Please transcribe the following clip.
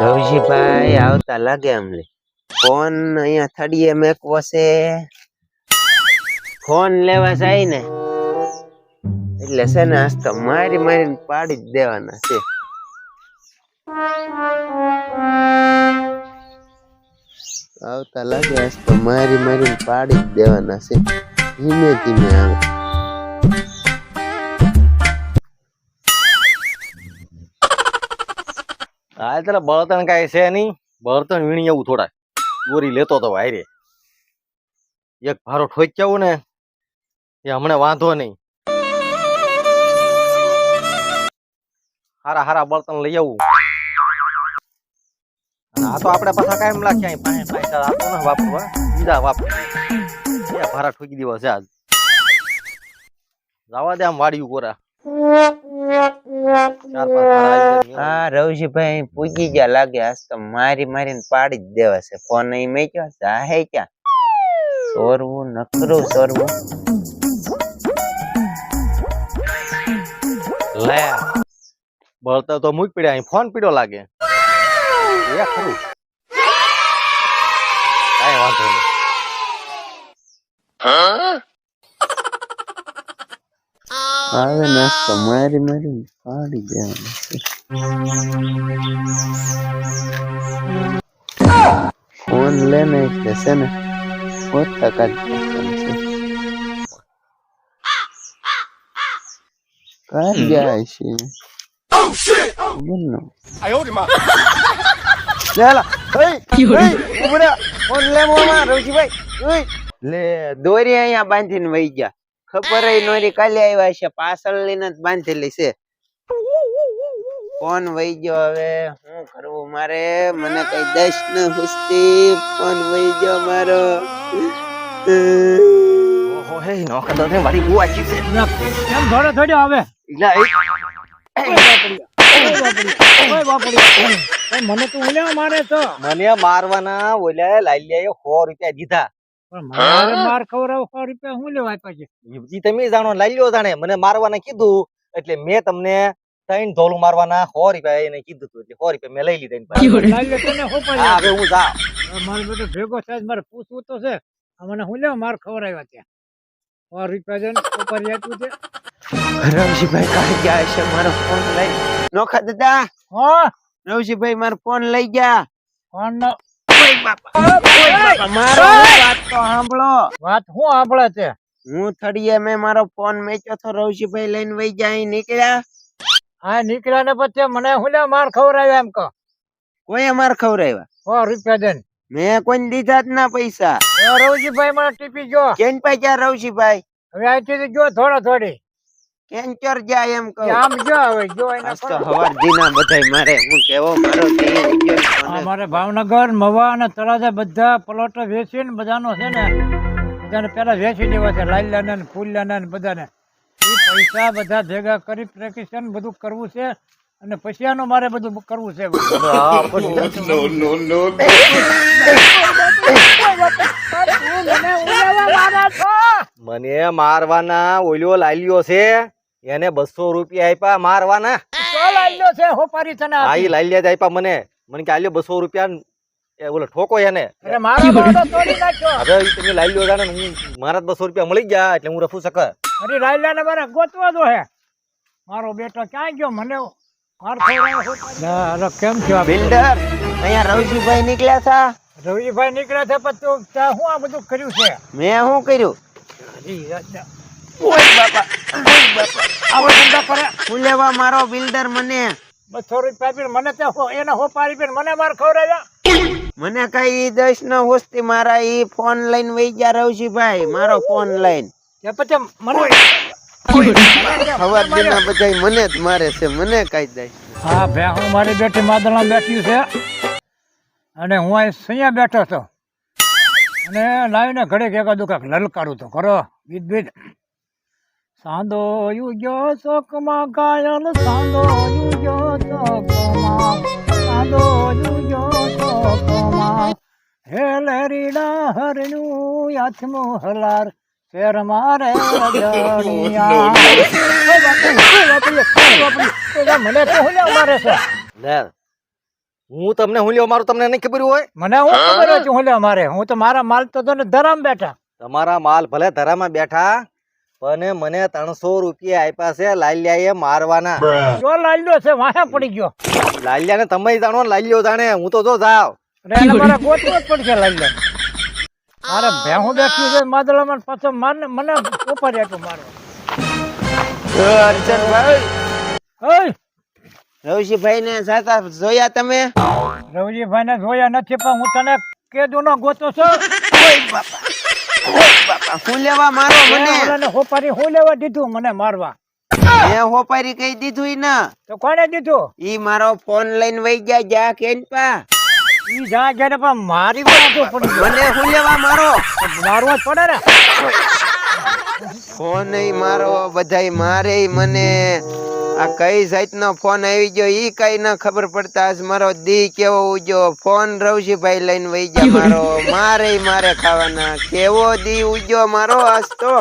રવજીભાઈ આવતા લાગે અમને. ફોન અહીંયા થડીએ મેકવો છે. ફોન લેવા જાય ને એટલે છે ને આજ તો મારી મારીને પાડી જ દેવાના છે. આવતા લાગે આજ તો મારી મારીને પાડી જ દેવાના છે. ધીમે ધીમે આવે. હા તારા બળતણ કાંઈ છે નહીં. બળતણ વીણી એવું થોડા દોરી લેતો તો વાયરે એક ભારો ઠોકી આવું ને એ હમણાં વાંધો નહીં. હારા હારા બળતણ લઈ આવું. આ તો આપણે પાછા કાયમ લાખ્યા અહીં પૈસા આપો ને વાપરવા બીજા વાપર એ ભારા ઠોકી દેવા છે આજ. જવા દે આમ વાડિયું કોરા. હા રવજીભાઈ પૂજી ગયા લાગે આજ તો મારી મારીને પાડી જ દેવા છે. ફોન અહીં મેક્યો જાહે ક્યાં સોરવું નકરું સોરવું. લે બળતણ તો મૂક પડ્યા અહીં ફોન પીડ્યો લાગે. એ ખરું કાંઈ વાંધો નહીં. આવે નાસ્તો મારી મારીને પાડી દેવાના છે. ફોન લેને એટલે છે ને 100% કાઢ જાય છે. બોલો લે દોરી અહીંયા બાંધીને વહી ગયા. ખબર નોરી કાલે આવ્યા છે. પાછળ લઈને જ બાંધેલી છે. ફોન વહી ગયો. હવે શું કરવું મારે? મને કઈ દસ ન હુસતી. ફોન વહી ગયો મારો. ઓહો હે નોકા તો વાડી બુઆ જી છે. કેમ થોડો થોડો આવે મને તો ઓલ્યા મારે તો મને મારવાના ઓલ્યા લાલ્યા 100 રૂપિયા દીધા. મારે માર ખવડાવ 100 રૂપિયા હું લેવા આપ્યા છે? ઈ તમે જાણો લાલ્યો જાણે. મને મારવાના કીધું એટલે મેં તમને 3 ધોલું મારવાના 100 રૂપિયા એને કીધું હતું એટલે 100 રૂપિયા મેં લઈ લીધા. હા હવે હું જા. મારો બેટો ભેગો થાય મારે પૂછવું તો છે. મને હું લેવા માર ખવડાવ્યા ત્યાં 100 રૂપિયા જઈને ઉપર આપ્યું છે. રવજીભાઈ કાઢી ગયા છે મારો ફોન લઈ. નોખા દાદા હા રવજીભાઈ મારો ફોન લઈ ગયા. ફોન નો મારો વાત તો સાંભળો. વાત હું સાંભળે છે? હું થડીએ મેં મારો ફોન મેચ્યો તો રવજીભાઈ લઈને વહી ગયા. અહીં નીકળ્યા. હા નીકળ્યા ને પછી મને હું લેવા માર ખવડાવ્યા એમ કહો. કોઈ માર ખવડાવ્યા 100 રૂપિયા દઈને મેં કોઈ દીધા જ ના પૈસા. રવજીભાઈ મને ટીપી ગયો. કેમ પૈસા રવજીભાઈ? હવે અહીંથી જો થોડા થોડી કેન્ચર જાય એમ કહું. આમ જો હવે જો એના તો હવાર દીના બધાય મારે હું કેવો મારો અમારે ભાવનગર મવા અને તળાજા બધા પ્લોટો વેચીને બધાનો છે ને બધાને પેલા વેચી દેવા છે. લાલ્યાને ને ફૂલ્યાને ને બધાને એ પૈસા બધા ભેગા કરી પ્રેક્ટિશન બધું કરવું છે અને પછી આનું મારે બધું કરવું છે. મને મારવાના ઓલ્યો લાલ્યો છે એને 200 રૂપિયા આપ્યા મારવાના. લાલ્યો છે હોપારી તને હા ઈ લાલ્યા જ આપ્યા મને. મને કે આલ્યો 200 રૂપિયા ઓલો ઠોકો એને. અરે મારો બાડો તોડી નાખ્યો. હવે તમે લાલ્યો જાણે હું મારા 200 રૂપિયા મળી ગયા એટલે હું રફુ સકર. અરે લાલ્યાને મારે ગોતવા દો હે. મારો બેટો ક્યાં ગયો? મને માર ખવડાવ્યો. કેમ છે બિલ્ડર? અહીંયા રવજીભાઈ નીકળ્યા હતા. રવિભાઈ નીકળ્યા છે પછી હું આ બધું કર્યું છે? મેં શું કર્યું? ઓય બાપા આવો ધંધા કરે. હું લેવા મારો બિલ્ડર મને 200 રૂપિયા આપીને મને એને હોપારી પીને મને માર ખવડાવ્યા. મને કઈ દસ ન હોસ્તી. મારા ઈ ફોન લઈને વહી ગયા રવજીભાઈ. મારો ફોન લઈને પછી મને હવાર દિના બધાય મને જ મારે છે. મને કઈ દે. હા ભાઈ હું મારી બેઠી માદળમાં બેઠી છે અને હું અહીં સૈયા બેઠો હતો અને લાવીને ઘડે એકાદું કાંક લલકારું તો કરો બીજ બીજ. સાંદો યુગ્યો ચોકમાં ગાયલ સાંદો યુગ્યો ચોકમાં સાંદો યુગ્યો ચોકમાં હે લેરીડા હરનું હાથમાં હલાર શેર મારે મને તો હું મારે છે. લે હું તમને હું લેવા મારું તમને નહીં ખબર હોય? મને હું ખબર હતી હું લે મારે હું તો મારા માલ તો તને ધરામ બેઠા તમારા માલ ભલે ધરામાં બેઠા પણ મને 300 રૂપિયા આપ્યા છે લાલિયાએ મારવાના. જો લાલ્યો છે વાહે પડી ગયો લાલિયાને તમે જાણો ને લાલિયો જાણે. હું તો જો જાવ અને એને મારે ગોતવો જ પડશે લાલ્યો મારે ભેહું બેઠી છે માદળામાં પાછો મારને મને ઉપર આપ્યો મારવા હર્ષદભાઈ ઓય રવજીભાઈ ને સાતા જોયા તમે? રવજીભાઈ ને જોયા નથી પણ હું તને કેદુ નો ગોતો છો બાપા હું લેવા મારો મને હોપારી હું લેવા દીધું મને મારવા મેં હોપારી કહી દીધું ઈ ના તો કોને દીધું ઈ મારો ફોન લઈને વઈ ગયા જા કેન પા ઈ જા ગયા પણ મારી વાતો પડી મને હું લેવા મારો મારવો જ પડે ને ફોન મારો બધાય મારે મને આ કઈ જાતનો ફોન આવી ગયો ઈ કઈ ના ખબર પડતા આજ મારો દી કેવો ઉજ્યો ફોન રવજીભાઈ લઈને વઈ ગયા મારો મારે ખાવાના કેવો દી ઉજ્યો મારો આજ તો